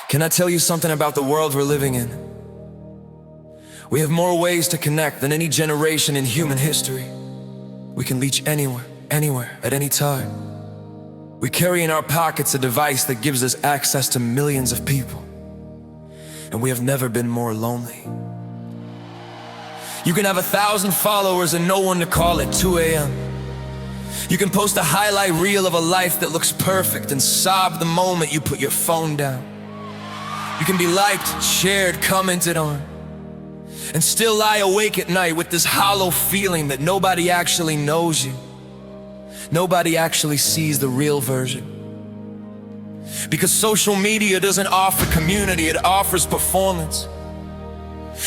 Can I tell you something about the world we're living in? We have more ways to connect than any generation in human history. We can reach anywhere, at any time. We carry in our pockets a device that gives us access to millions of people. And we have never been more lonely. You can have 1,000 followers and no one to call at 2 a.m. You can post a highlight reel of a life that looks perfect and sob the moment you put your phone down. You can be liked, shared, commented on, and still lie awake at night with this hollow feeling that nobody actually knows you. Nobody actually sees the real version. Because social media doesn't offer community, it offers performance.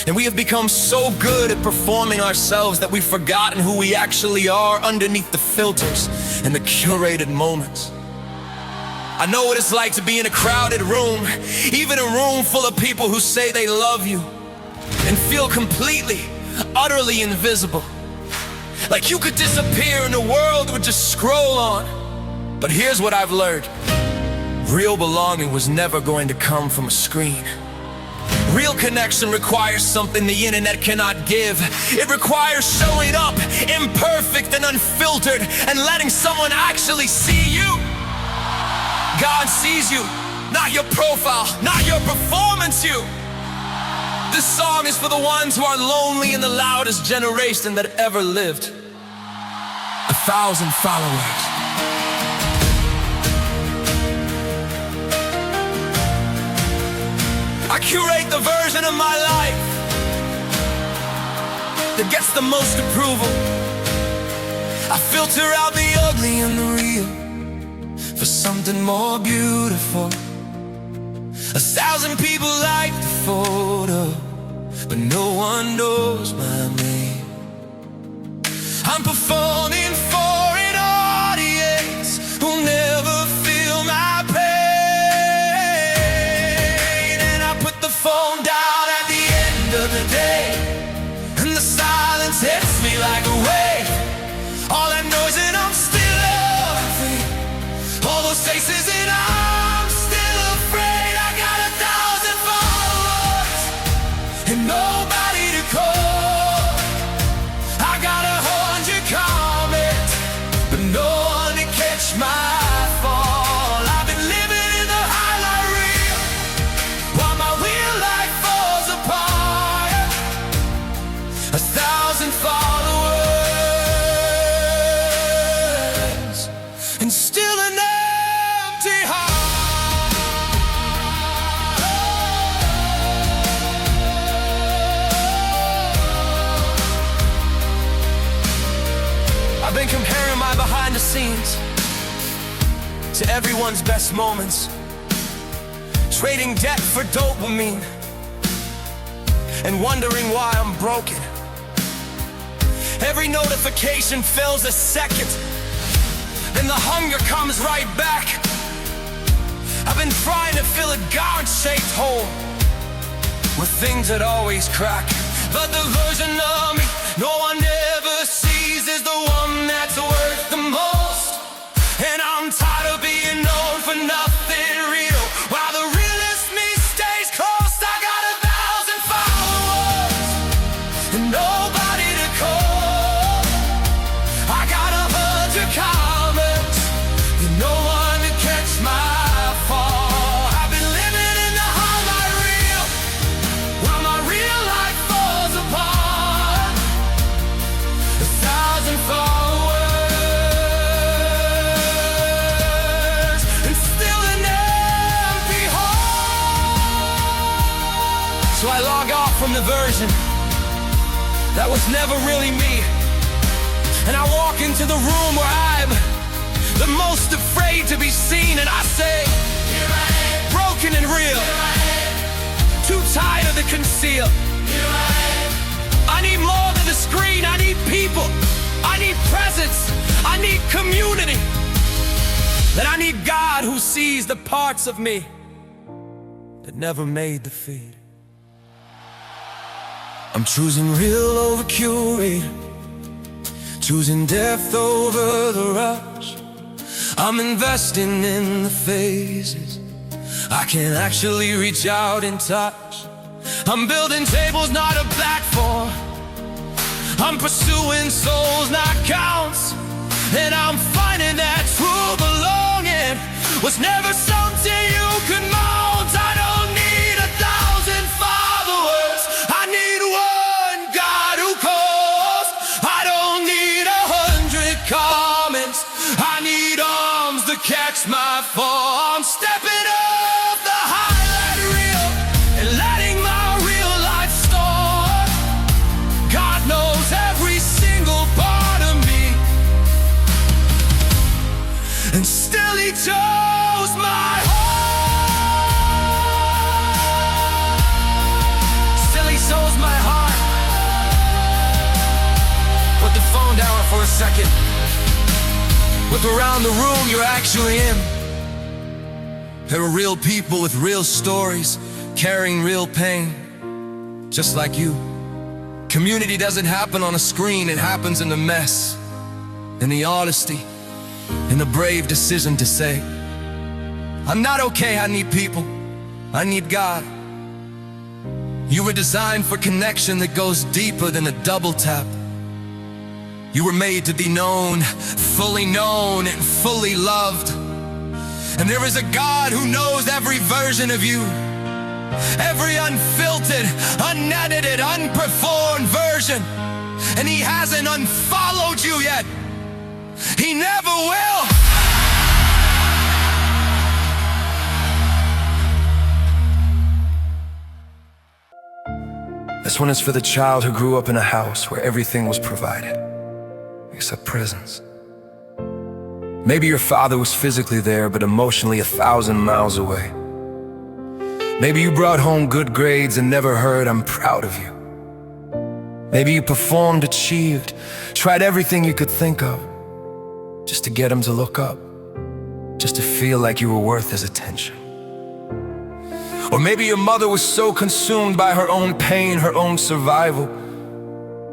And we have become so good at performing ourselves that we've forgotten who we actually are underneath the filters and the curated moments. I know what it's like to be in a crowded room, even a room full of people who say they love you, and feel completely, utterly invisible. Like you could disappear and the world would just scroll on. But here's what I've learned. Real belonging was never going to come from a screen. Real connection requires something the internet cannot give. It requires showing up, imperfect and unfiltered, and letting someone actually see you. God sees you, not your profile, not your performance you. This song is for the ones who are lonely in the loudest generation that ever lived. 1,000 followers. I curate the version of my life that gets the most approval. I filter out the ugly and the real for something more beautiful. 1,000 people like the photo, but no one knows my name. I'm performing for an audience who'll never feel my pain. And I put the phone down at the end of the day, and the silence hits me like a wave. All I know is that I'm still loving all those faces, and I'm still afraid. I got 1,000 followers and nobody to call. I got 100 comments, but no one to catch my fall. I've been living in the highlight reel while my real life falls apart. 1,000 followers and still an empty heart. I've been comparing my behind the scenes to everyone's best moments, trading debt for dopamine and wondering why I'm broken. Every notification fills a second, then the hunger comes right back. I've been trying to fill a God-shaped hole with things that always crack. But the version of me no one ever sees is the one that's worth the most. And I'm tired of being known for nothing real, while the realest me stays close. I got 1,000 followers and nobody to call. I got 100 comments and no one to catch my fall. I've been living in the highlight reel while my real life falls apart. 1,000 followers and still an empty heart. So I log off from the version that was never really me, and I walk into the room where I'm the most afraid to be seen, and I say, here I am, broken and real, here I am, too tired to conceal. Here I am. I need more than the screen. I need people. I need presence. I need community. Then I need God who sees the parts of me that never made the feed. I'm choosing real over curated, choosing depth over the rush. I'm investing in the phases I can actually reach out and touch. I'm building tables, not a platform. I'm pursuing souls, not counts. And I'm finding that true belonging was never something you could mount. I don't need 1,000 followers, I need one God who calls. I don't need 100 comments, I need arms to catch my fall. I'm stepping off the highlight reel and letting my real life start. God knows every single part of me, and still He chose my heart. Still He chose my heart. Put the phone down for a second. Look around the room you're actually in. There are real people with real stories, carrying real pain, just like you. Community doesn't happen on a screen, it happens in the mess, in the honesty, in the brave decision to say, I'm not okay, I need people, I need God. You were designed for connection that goes deeper than a double tap. You were made to be known, fully known and fully loved. And there is a God who knows every version of you, every unfiltered, unedited, unperformed version. And He hasn't unfollowed you yet. He never will. This one is for the child who grew up in a house where everything was provided, except presence. Maybe your father was physically there, but emotionally 1,000 miles away. Maybe you brought home good grades and never heard, I'm proud of you. Maybe you performed, achieved, tried everything you could think of, just to get him to look up, just to feel like you were worth his attention. Or maybe your mother was so consumed by her own pain, her own survival,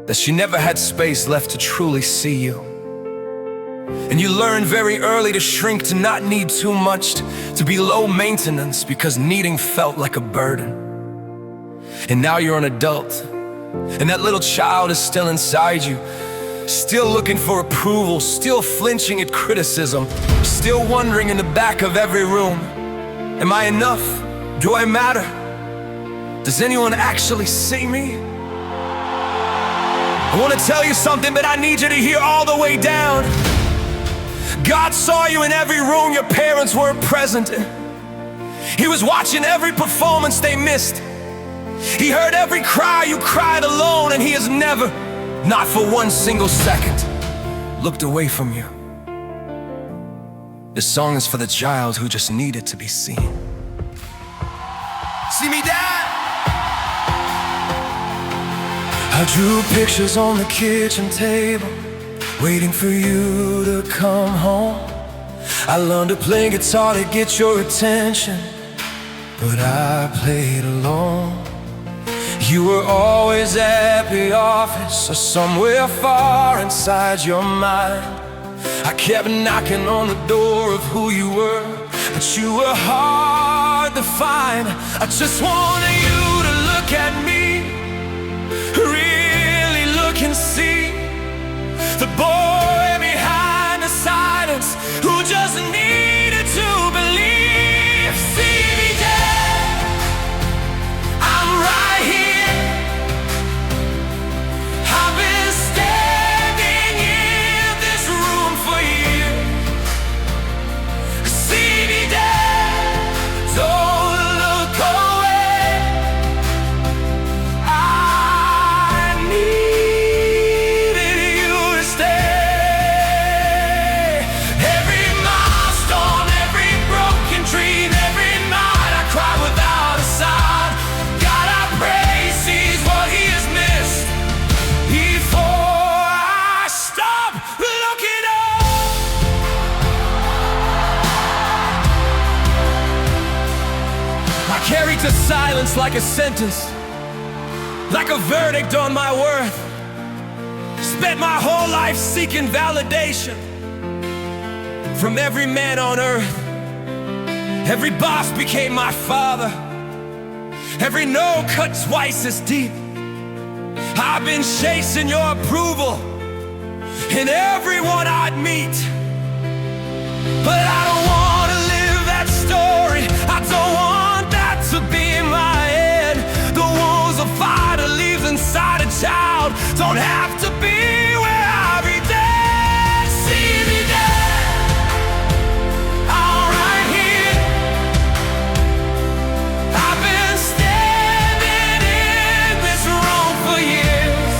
that she never had space left to truly see you. And you learned very early to shrink, to not need too much, to be low maintenance because needing felt like a burden. And now you're an adult, and that little child is still inside you, still looking for approval, still flinching at criticism, still wondering in the back of every room, am I enough? Do I matter? Does anyone actually see me? I want to tell you something, but I need you to hear all the way down. God saw you in every room your parents weren't present in. He was watching every performance they missed. He heard every cry you cried alone, and He has never, not for one single second, looked away from you. This song is for the child who just needed to be seen. See me, Dad? I drew pictures on the kitchen table, waiting for you to come home. I learned to play guitar to get your attention, but I played alone. You were always at the office or somewhere far inside your mind. I kept knocking on the door of who you were, but you were hard to find. I just wanted you to look at me, really look and see the boy behind the silence who just needed to believe. See me, Dad, I'm right here. I've been standing in this room for years. See me, Dad, don't look away. I needed you to stay. Every milestone, every broken dream, every night I cry without a sign. God, I pray He sees what He has missed before I stop looking up. I carried to silence like a sentence, like a verdict on my worth. Spent my whole life seeking validation from every man on earth. Every boss became my father. Every no cut twice as deep. I've been chasing your approval in everyone I'd meet. But I don't want to live that story. I don't want that to be my end. The wounds a fighter leaves inside a child don't have to be where I be dead. See me dead, I'm right here. I've been standing in this room for years.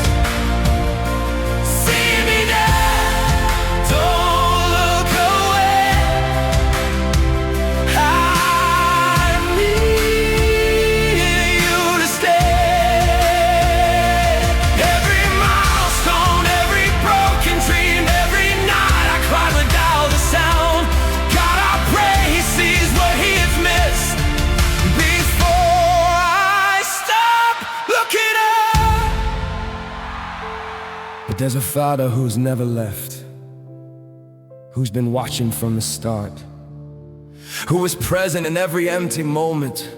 See me dead, don't look away. I need you to stay. Every milestone, every broken dream, every night I cry without the sound. God, I pray he sees what he has missed before I stop looking up. But there's a father who's never left, who's been watching from the start, who was present in every empty moment,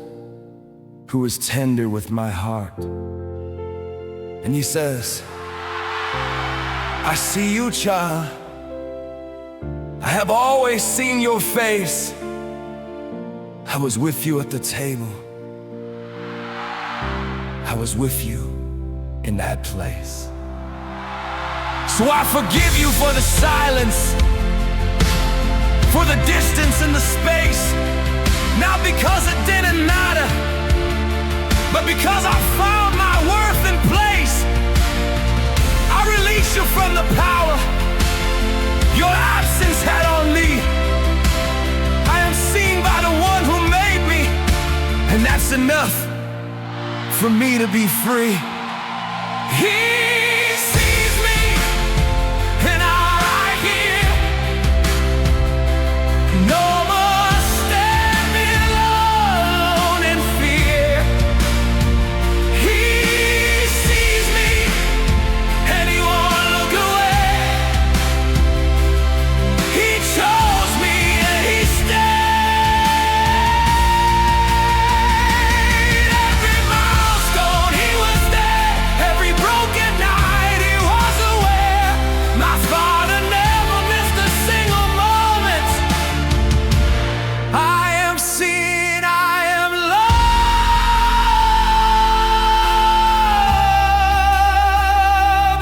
who was tender with my heart. And he says, I see you, child. I have always seen your face. I was with you at the table. I was with you in that place. So I forgive you for the silence, for the distance and the space. Not because it didn't matter, but because I found my worth and place. I release you from the power your absence had on me. I am seen by the one who made me, and that's enough for me to be free. He sees me, and I'm right here. No more standing alone in fear. He sees me, and he won't look away. He chose me, and he stayed. Every milestone, he was there. Every broken night, he was aware. My father never missed a single moment. I am seen, I am loved,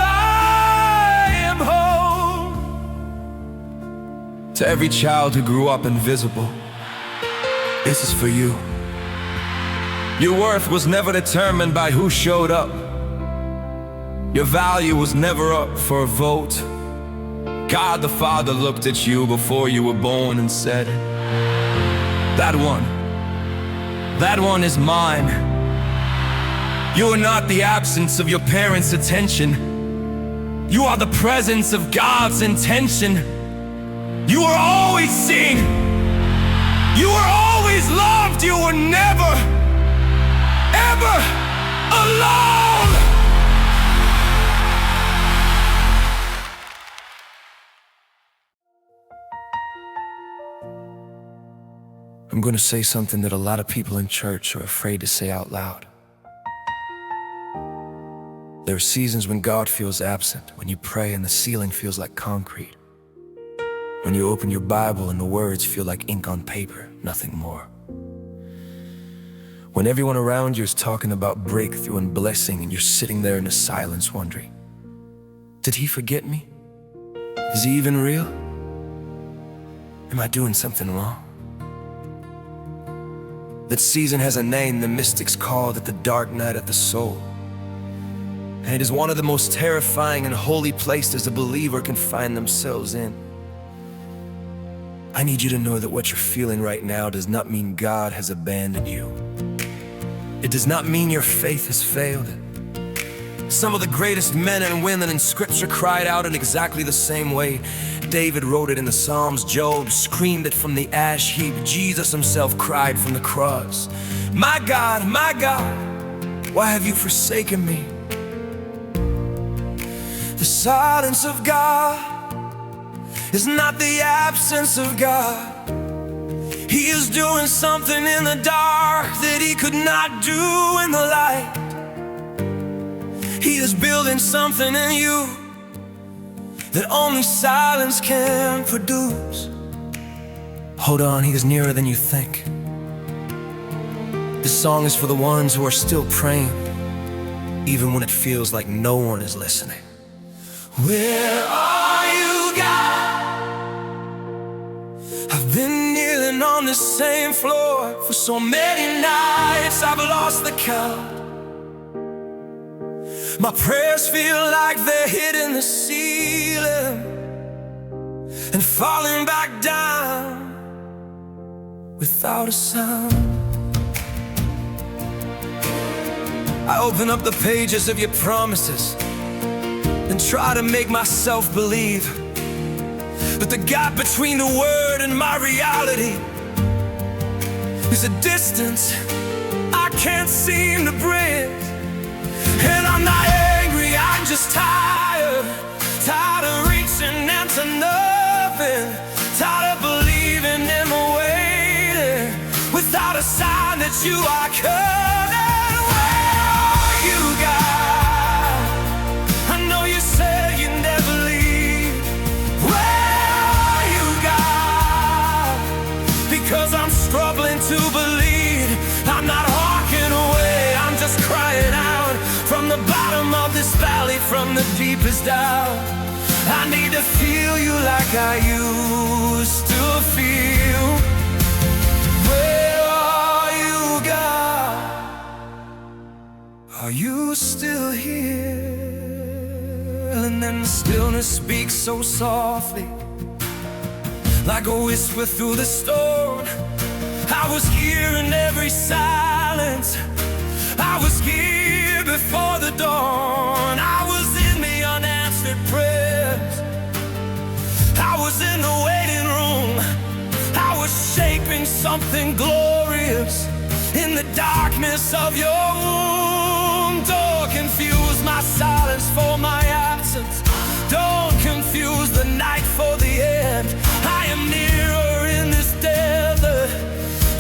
I am home. To every child who grew up invisible, this is for you. Your worth was never determined by who showed up. Your value was never up for a vote. God the Father looked at you before you were born and said, that one is mine. You are not the absence of your parents' attention. You are the presence of God's intention. You were always seen. You were always loved. You were never, ever alone. I'm going to say something that a lot of people in church are afraid to say out loud. There are seasons when God feels absent, when you pray and the ceiling feels like concrete, when you open your Bible and the words feel like ink on paper, nothing more. When everyone around you is talking about breakthrough and blessing and you're sitting there in the silence wondering, did he forget me? Is he even real? Am I doing something wrong? That season has a name the mystics call it the dark night of the soul. And it is one of the most terrifying and holy places a believer can find themselves in. I need you to know that what you're feeling right now does not mean God has abandoned you. It does not mean your faith has failed. Some of the greatest men and women in Scripture cried out in exactly the same way. David wrote it in the Psalms, Job screamed it from the ash heap, Jesus himself cried from the cross. My God, why have you forsaken me? The silence of God is not the absence of God. He is doing something in the dark that he could not do in the light. He is building something in you that only silence can produce. Hold on, he is nearer than you think. This song is for the ones who are still praying, even when it feels like no one is listening. Where are you, God? I've been kneeling on the same floor for so many nights I've lost the count. My prayers feel like they're hitting the ceiling and falling back down without a sound. I open up the pages of your promises and try to make myself believe, but the gap between the word and my reality is a distance I can't seem to bridge. And I'm not angry, I'm just tired of reaching into nothing, tired of believing in the waiting without a sign that you are coming. Where are you, God? I know you said you'd never leave. Where are you, God? Because I'm struggling to believe. I'm not walking away, I'm just crying out from the bottom of this valley, from the deepest doubt. I need to feel you like I used to feel. Where are you, God? Are you still here? And then the stillness speaks so softly, like a whisper through the storm. I was here in every silence, I was here before the dawn. I was in the unanswered prayers, I was in the waiting room, I was shaping something glorious in the darkness of your womb. Don't confuse my silence for my absence, don't confuse the night for the end. I am nearer in this desert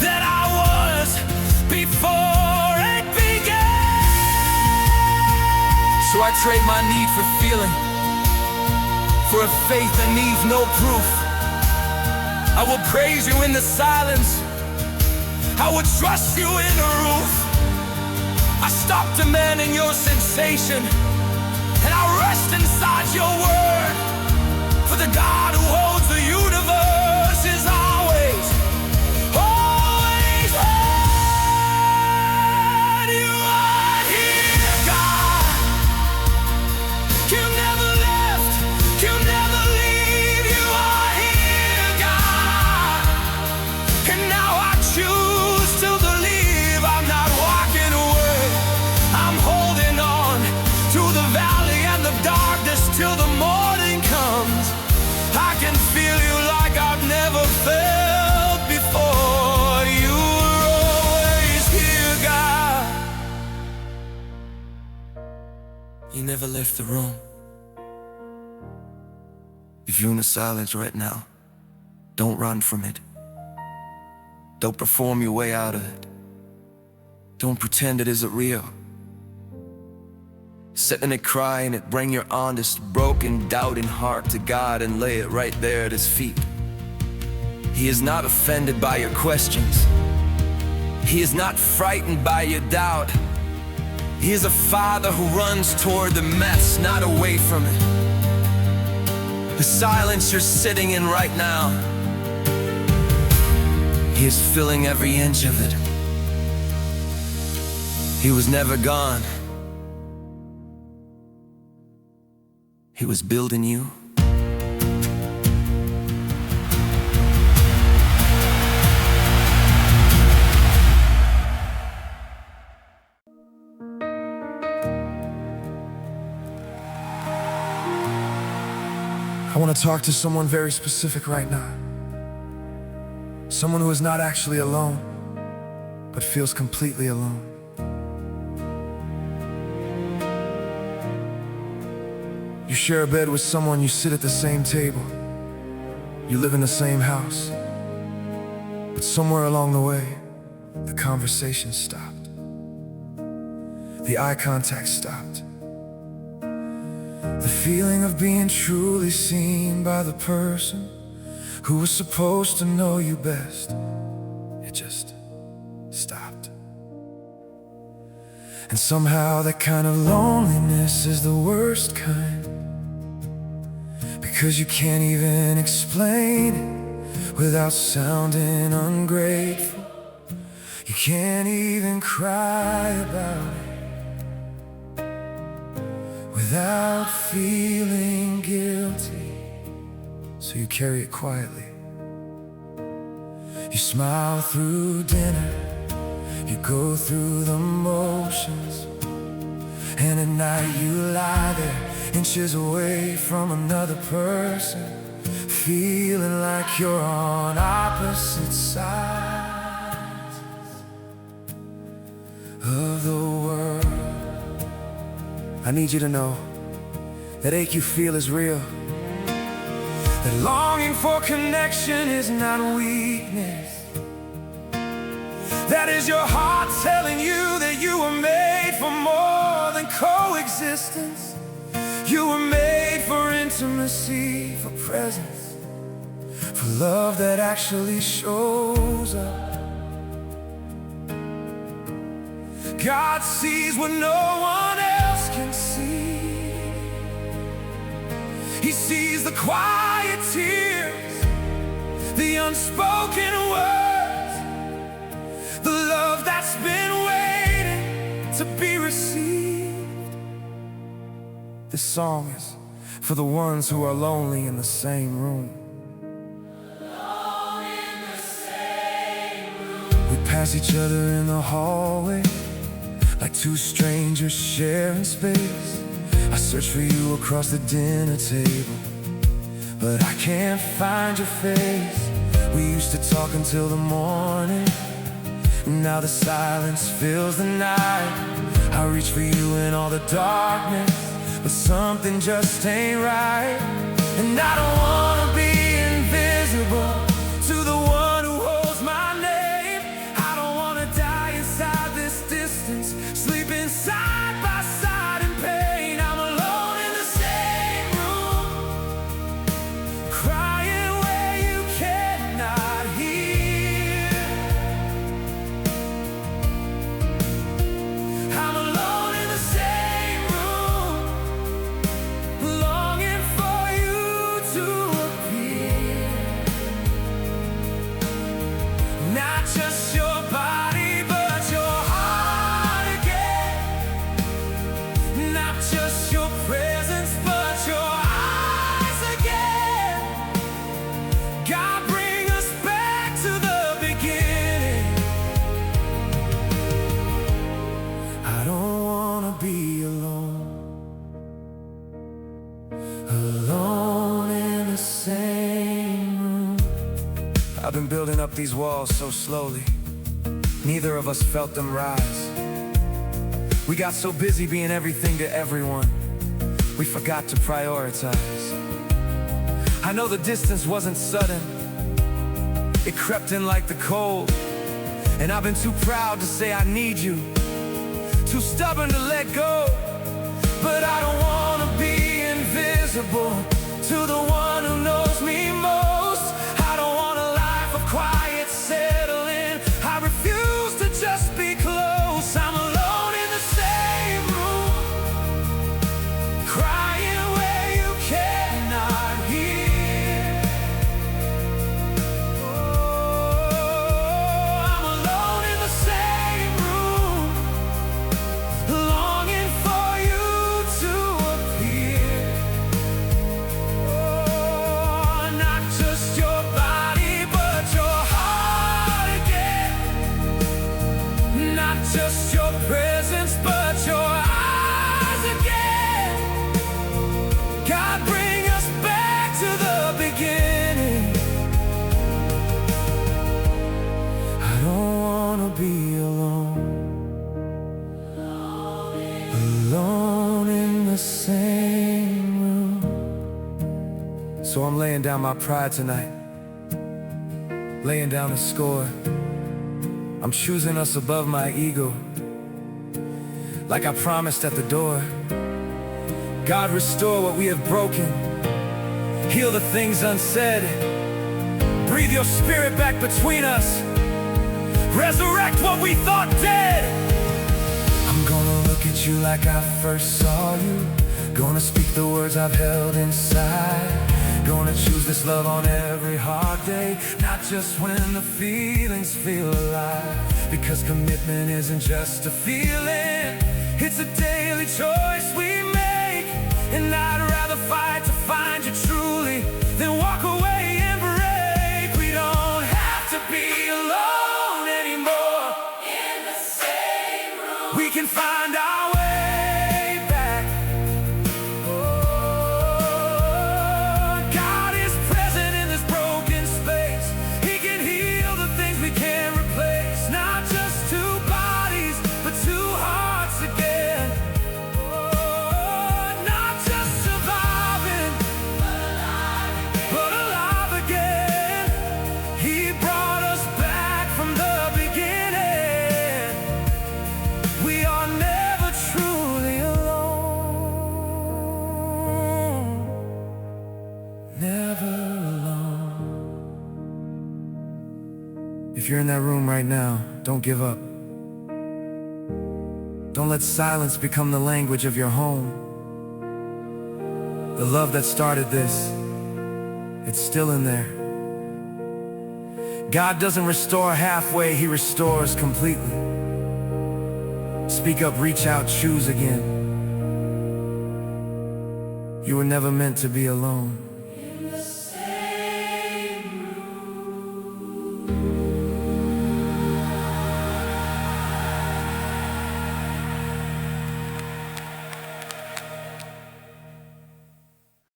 than I was before it began. So I trade my need for feeling for a faith that needs no proof. I will praise you in the silence, I will trust you in the roof. I stop demanding your sensation, and I rest inside your word. For the God who holds the universe is always, always heard. You are here, God. You never left, you never leave. You are here, God. And now I choose to believe. I'm not walking away, I'm holding on to the valley and the darkness till the morning comes. I can feel you like I've never felt before. You were always here, God. You never left the room. If you're in the silence right now, don't run from it. Don't perform your way out of it. Don't pretend it isn't real. Sit in it, cry in it, bring your honest, broken, doubting heart to God and lay it right there at His feet. He is not offended by your questions. He is not frightened by your doubt. He is a Father who runs toward the mess, not away from it. The silence you're sitting in right now, He is filling every inch of it. He was never gone. He was building you. I want to talk to someone very specific right now. Someone who is not actually alone, but feels completely alone. You share a bed with someone, you sit at the same table, you live in the same house, But somewhere along the way, the conversation stopped. The eye contact stopped. The feeling of being truly seen by the person who was supposed to know you best, it just stopped. And somehow that kind of loneliness is the worst kind, because you can't even explain it without sounding ungrateful. You can't even cry about it without feeling guilty. So you carry it quietly. You smile through dinner, you go through the motions, and at night you lie there, inches away from another person, feeling like you're on opposite sides of the world. I need you to know that ache you feel is real, that longing for connection is not weakness, that is your heart telling you that you were made for more than coexistence. You were made for intimacy, for presence, for love that actually shows up. God sees what no one else can see. He sees the quiet tears, the unspoken words, the love that's been waiting to be received. This song is for the ones who are lonely in the same room. Alone in the same room. We pass each other in the hallway like two strangers sharing space. I search for you across the dinner table, but I can't find your face. We used to talk until the morning, now the silence fills the night. I reach for you in all the darkness, but something just ain't right. And I don't wanna be invisible to the one who holds my name. I don't wanna die inside this distance, sleeping side by side in pain. I'm alone in the same room, crying where you cannot hear. I'm alone in the same room, longing for you to appear. Not just your body, but your heart again. Not just your presence, but your eyes again. God, bring us back to the beginning. I don't wanna be alone, alone in the same room. I've been building up these walls so slowly, neither of us felt them rise. We got so busy being everything to everyone, we forgot to prioritize. I know the distance wasn't sudden, it crept in like the cold. And I've been too proud to say I need you, too stubborn to let go. But I don't wanna be invisible to the one who knows me most. I don't want a life of quiet settling. I refuse to just be close. I'm alone in the same room, crying where you cannot hear. Oh, I'm alone in the same room, longing for you to appear. Oh, not just your body, but your heart again. Not just your presence, but your eyes again. God, bring us back to the beginning. I don't wanna be alone, alone in the same room. So I'm laying down my pride tonight, laying down the score. I'm choosing us above my ego, like I promised at the door. God, restore what we have broken, heal the things unsaid. Breathe your spirit back between us, resurrect what we thought dead. I'm gonna look at you like I first saw you, gonna speak the words I've held inside. Gonna choose this love on every hard day, not just when the feelings feel alive. Because commitment isn't just a feeling, it's a daily choice we make. And I'd rather fight to find you truly than walk away and break. We don't have to be alone anymore, in the same room. We can find our way back. Oh, God is present in this broken space. He can heal the things we can't replace. Not just two bodies, but two hearts again. Oh, not just surviving, but alive again. He brought us back from the beginning. We are never truly alone. Never alone. If you're in that room right now, don't give up. Don't let silence become the language of your home. The love that started this, it's still in there. God doesn't restore halfway, He restores completely. Speak up, reach out, choose again. You were never meant to be alone.